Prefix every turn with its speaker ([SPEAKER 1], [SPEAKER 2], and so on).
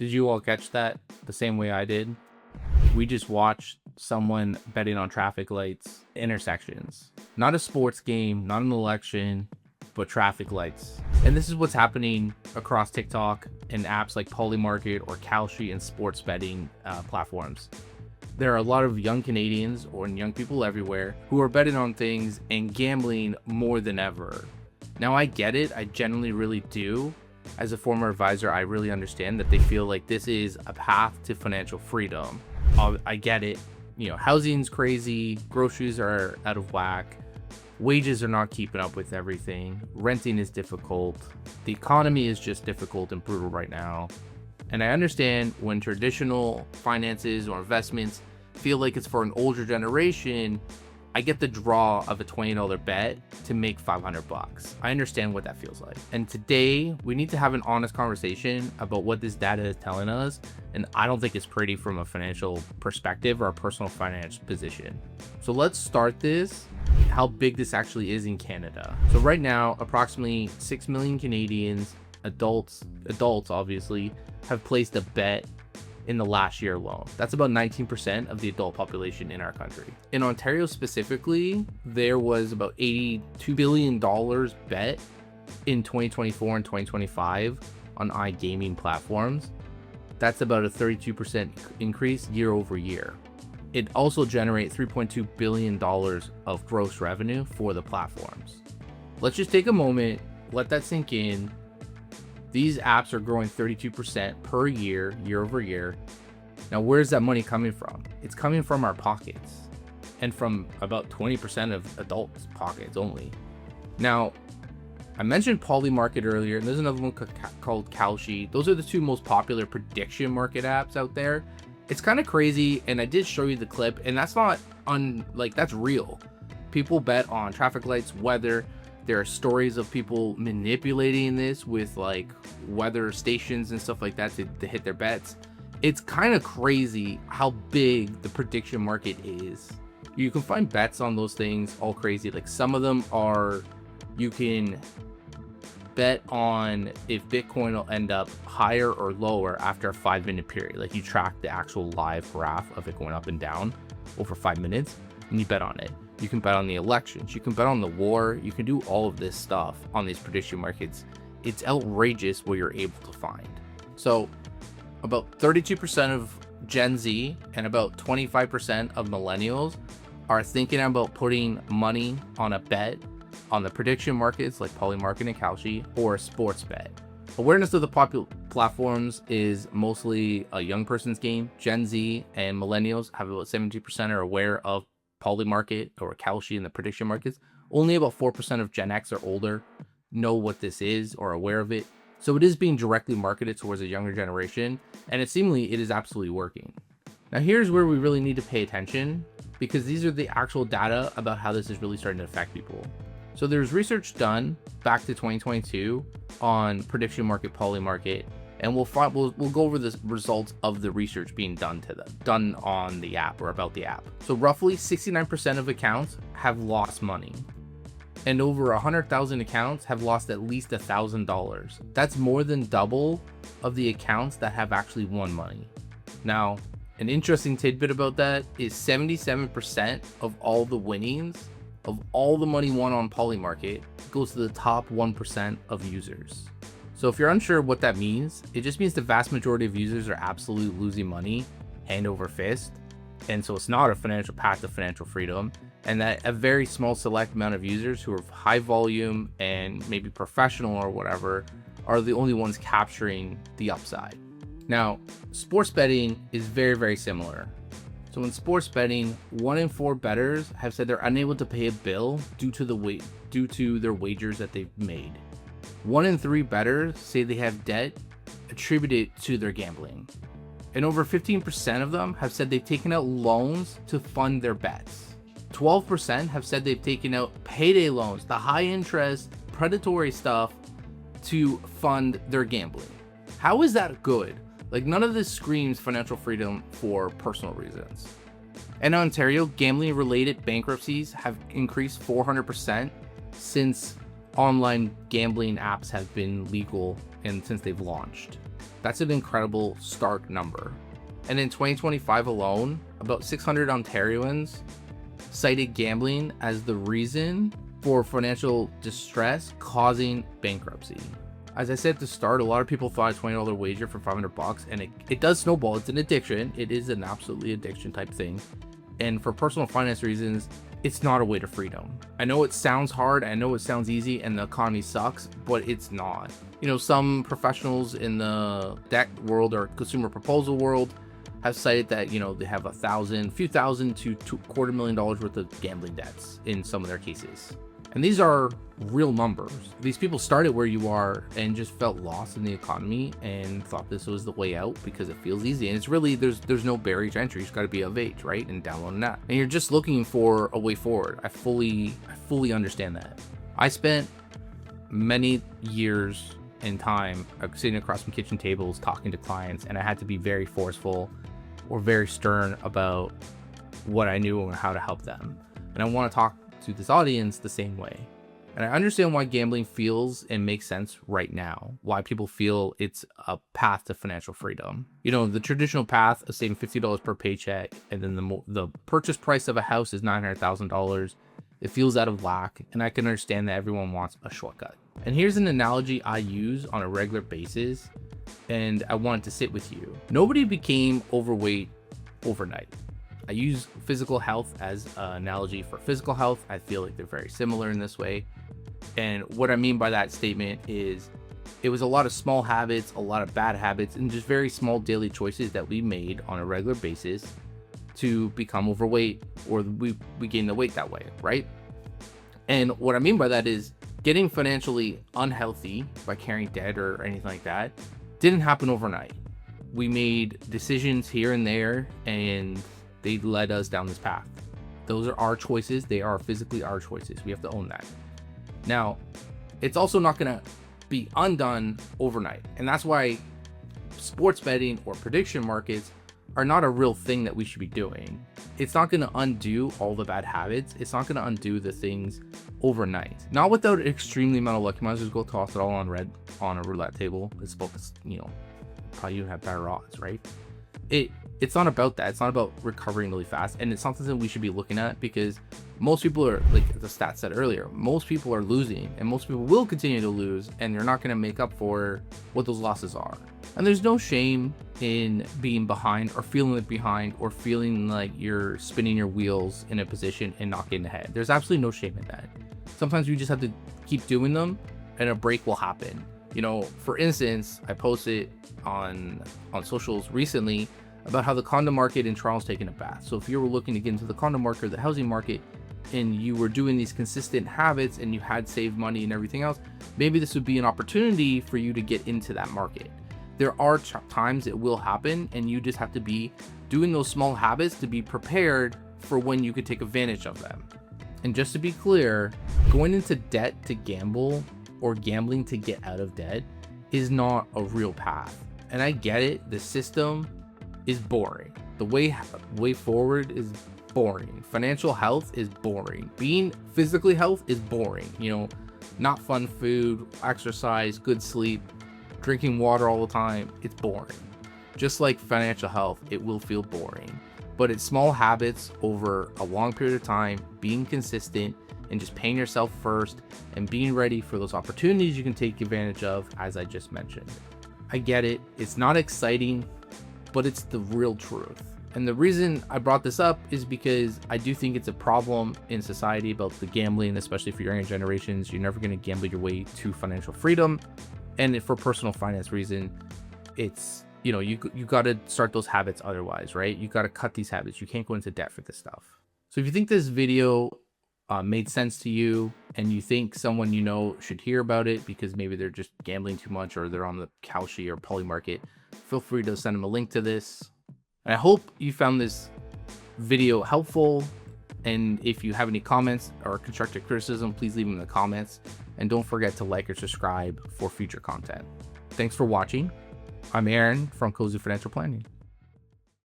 [SPEAKER 1] Did you all catch that the same way I did? We just watched someone betting on traffic lights, intersections. Not a sports game, not an election, but traffic lights. And this is what's happening across TikTok and apps like Polymarket or Kalshi and sports betting platforms. There are a lot of young Canadians or young people everywhere who are betting on things and gambling more than ever. Now I get it, I genuinely really do. As a former advisor, I really understand that they feel like this is a path to financial freedom. I get it. Housing's crazy, groceries are out of whack, wages are not keeping up with everything, renting is difficult, the economy is just difficult and brutal right now. And I understand when traditional finances or investments feel like it's for an older generation. I get the draw of a $20 bet to make $500. I understand what that feels like. And today we need to have an honest conversation about what this data is telling us. And I don't think it's pretty from a financial perspective or a personal finance position. So let's start this, how big this actually is in Canada. So right now, approximately 6 million Canadians, adults obviously, have placed a bet in the last year alone. That's about 19% of the adult population in our country. In Ontario specifically, there was about $82 billion bet in 2024 and 2025 on iGaming platforms. That's about a 32% increase year over year. It also generates $3.2 billion of gross revenue for the platforms. Let's just take a moment, let that sink in. These apps are growing 32% per year, year over year. Now, where's that money coming from? It's coming from our pockets and from about 20% of adults' pockets only. Now, I mentioned Polymarket earlier, and there's another one called Kalshi. Those are the two most popular prediction market apps out there. It's kind of crazy, and I did show you the clip, and that's not that's real. People bet on traffic lights, weather. There are stories of people manipulating this with weather stations and stuff like that to hit their bets. It's kind of crazy how big the prediction market is. You can find bets on those things all crazy. Some of them are, you can bet on if Bitcoin will end up higher or lower after a 5-minute period. You track the actual live graph of it going up and down over 5 minutes and you bet on it. You can bet on the elections. You can bet on the war. You can do all of this stuff on these prediction markets. It's outrageous what you're able to find. So about 32% of Gen Z and about 25% of millennials are thinking about putting money on a bet on the prediction markets like Polymarket and Kalshi or a sports bet. Awareness of the popular platforms is mostly a young person's game. Gen Z and millennials have about 70% are aware of Polymarket or Kalshi in the prediction markets. Only about 4% of Gen X or older know what this is or aware of it. So it is being directly marketed towards a younger generation, and it seemingly it is absolutely working. Now here's where we really need to pay attention, because these are the actual data about how this is really starting to affect people. So there's research done back to 2022 on prediction market Polymarket, and we'll go over the results of the research being done on the app or about the app. So roughly 69% of accounts have lost money, and over 100,000 accounts have lost at least $1,000. That's more than double of the accounts that have actually won money. Now, an interesting tidbit about that is 77% of all the winnings of all the money won on Polymarket goes to the top 1% of users. So if you're unsure what that means, it just means the vast majority of users are absolutely losing money hand over fist. And so it's not a financial path to financial freedom. And that a very small select amount of users who are high volume and maybe professional or whatever are the only ones capturing the upside. Now, sports betting is very, very similar. So in sports betting, 1 in 4 bettors have said they're unable to pay a bill due to their wagers that they've made. 1 in 3 bettors say they have debt attributed to their gambling. And over 15% of them have said they've taken out loans to fund their bets. 12% have said they've taken out payday loans, the high interest, predatory stuff, to fund their gambling. How is that good? None of this screams financial freedom for personal reasons. In Ontario, gambling related bankruptcies have increased 400% since online gambling apps have been legal and since they've launched. That's an incredible stark number. And in 2025 alone, about 600 Ontarians cited gambling as the reason for financial distress causing bankruptcy. As I said at the start, a lot of people thought a $20 wager for $500, and it does snowball. It's an addiction. It is an absolutely addiction type thing. And for personal finance reasons, it's not a way to freedom. I know it sounds hard, I know it sounds easy, and the economy sucks, but it's not. You know, some professionals in the debt world or consumer proposal world have cited that, you know, they have a few thousand to $250,000 worth of gambling debts in some of their cases. And these are real numbers. These people started where you are and just felt lost in the economy and thought this was the way out because it feels easy. And it's really, there's no barrier to entry. You just got to be of age, right? And download an app. And you're just looking for a way forward. I fully understand that. I spent many years and time sitting across from kitchen tables talking to clients, and I had to be very forceful or very stern about what I knew and how to help them. And I want to talk to this audience the same way. And I understand why gambling feels and makes sense right now, why people feel it's a path to financial freedom. You know, the traditional path of saving $50 per paycheck, and then the purchase price of a house is $900,000. It feels out of whack, and I can understand that everyone wants a shortcut. And here's an analogy I use on a regular basis, and I wanted to sit with you. Nobody became overweight overnight. I use physical health as an analogy for physical health. I feel like they're very similar in this way. And what I mean by that statement is it was a lot of small habits, a lot of bad habits, and just very small daily choices that we made on a regular basis to become overweight, or we gain the weight that way, right? And what I mean by that is getting financially unhealthy by carrying debt or anything like that didn't happen overnight. We made decisions here and there, and they led us down this path. Those are our choices. They are physically our choices. We have to own that. Now, it's also not going to be undone overnight. And that's why sports betting or prediction markets are not a real thing that we should be doing. It's not going to undo all the bad habits. It's not going to undo the things overnight. Not without extremely amount of luck. You might as well go toss it all on a roulette table. It's focused, you know, probably you have better odds, right? It's not about that. It's not about recovering really fast. And it's not something we should be looking at, because most people are, like the stats said earlier, most people are losing, and most people will continue to lose, and they're not going to make up for what those losses are. And there's no shame in being behind, or feeling like behind, or feeling like you're spinning your wheels in a position and not getting ahead. There's absolutely no shame in that. Sometimes you just have to keep doing them, and a break will happen. You know, for instance, I posted on socials recently about how the condo market in Toronto's taking a bath. So if you were looking to get into the condo market or the housing market, and you were doing these consistent habits and you had saved money and everything else, maybe this would be an opportunity for you to get into that market. There are times it will happen, and you just have to be doing those small habits to be prepared for when you could take advantage of them. And just to be clear, going into debt to gamble or gambling to get out of debt is not a real path. And I get it, the system is boring. The way forward is boring. Financial health is boring. Being physically healthy is boring. You know, not fun food, exercise, good sleep, drinking water all the time, it's boring. Just like financial health, it will feel boring. But it's small habits over a long period of time, being consistent, and just paying yourself first, and being ready for those opportunities you can take advantage of, as I just mentioned. I get it. It's not exciting, but it's the real truth. And the reason I brought this up is because I do think it's a problem in society about the gambling, especially for younger generations. You're never going to gamble your way to financial freedom. And for personal finance reason, it's, you know, you got to start those habits otherwise, right? You got to cut these habits. You can't go into debt for this stuff. So if you think this video made sense to you, and you think someone you know should hear about it because maybe they're just gambling too much, or they're on the Kalshi or Polymarket, feel free to send them a link to this. And I hope you found this video helpful. And if you have any comments or constructive criticism, please leave them in the comments. And don't forget to like or subscribe for future content. Thanks for watching. I'm Aaron from Cozy Financial Planning.